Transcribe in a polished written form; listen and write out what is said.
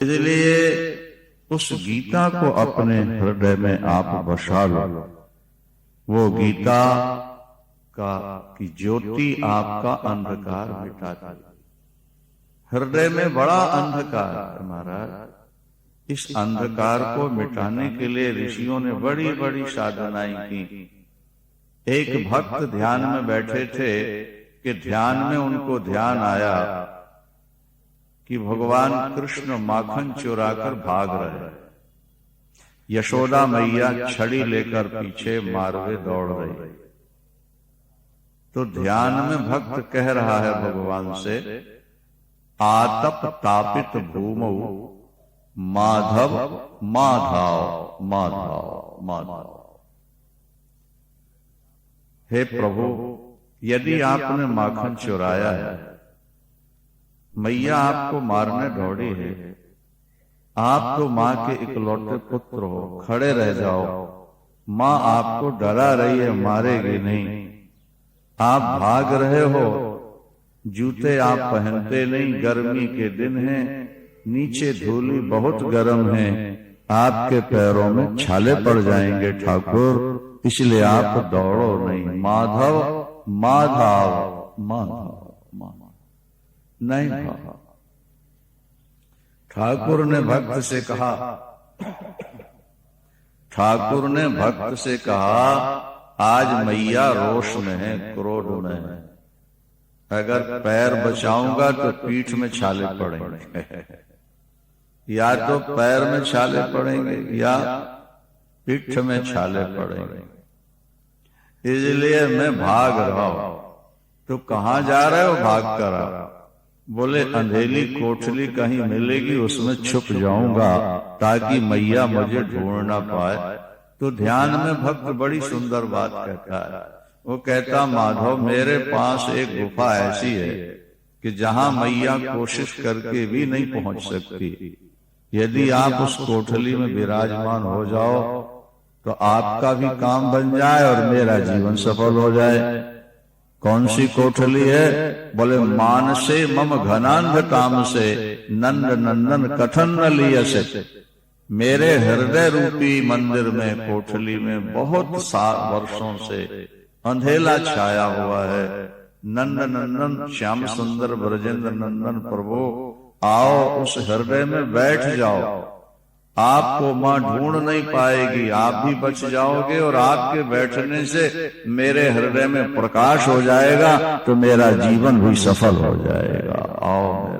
इसलिए उस गीता को अपने हृदय में आप बसा लो। वो गीता का की ज्योति आपका अंधकार मिटाती। हृदय में बड़ा अंधकार है महाराज। इस अंधकार को मिटाने के लिए ऋषियों ने बड़ी बड़ी साधनाएं की। एक भक्त ध्यान में बैठे थे कि ध्यान में उनको ध्यान आया कि भगवान कृष्ण माखन चुराकर भाग रहे। यशोदा मैया छड़ी लेकर पीछे मारवे दौड़ रही। तो ध्यान में भक्त कह रहा है भगवान से, आतप तापित भूमौ माधव माधव माधव माधव। हे प्रभु, यदि आपने माखन चुराया है, मैया आपको मारने दौड़ी है, आप तो माँ के इकलौते पुत्र हो, खड़े रह जाओ। माँ आपको डरा रही है, मारेगी नहीं। आप भाग रहे हो, जूते आप पहनते नहीं, गर्मी के दिन हैं, नीचे धूली बहुत गर्म है, आपके पैरों में छाले पड़ जाएंगे ठाकुर, इसलिए आप दौड़ो नहीं। माधव माधव माधव माधव नहीं भागा। ठाकुर ने भक्त से कहा, ठाकुर ने भक्त से कहा, आज मैया रोष में है, क्रोध में है, अगर पैर बचाऊंगा तो पीठ में छाले पड़ेंगे। या तो पैर में छाले पड़ेंगे या पीठ में छाले पड़ेंगे, इसलिए मैं भाग रहा हूं। तो कहां जा रहे हो भाग कर? बोले अंधेली कोठली कहीं मिलेगी, उसमें छुप जाऊंगा ताकि मैया मुझे ढूंढ ना पाए। तो ध्यान में भक्त बड़ी सुंदर बात कहता है। वो कहता, माधव मेरे पास एक गुफा ऐसी है कि जहां मैया कोशिश करके भी नहीं पहुंच सकती। यदि आप उस कोठली में विराजमान हो जाओ तो आपका भी काम बन जाए और मेरा जीवन सफल हो जाए। कौन सी कोठली है? बोले मानसे मम घनांध काम से नंद नंदन कथन न लियसे। मेरे हृदय रूपी मंदिर में, कोठली में बहुत वर्षों से अंधेला छाया हुआ है। नंद नंदन श्याम सुंदर ब्रजेंद्र नंदन प्रभु, आओ उस हृदय में बैठ जाओ। आपको मां ढूंढ नहीं पाएगी, आप भी बच जाओगे और आपके बैठने से मेरे हृदय में प्रकाश हो जाएगा, तो मेरा जीवन भी सफल हो जाएगा। आओ।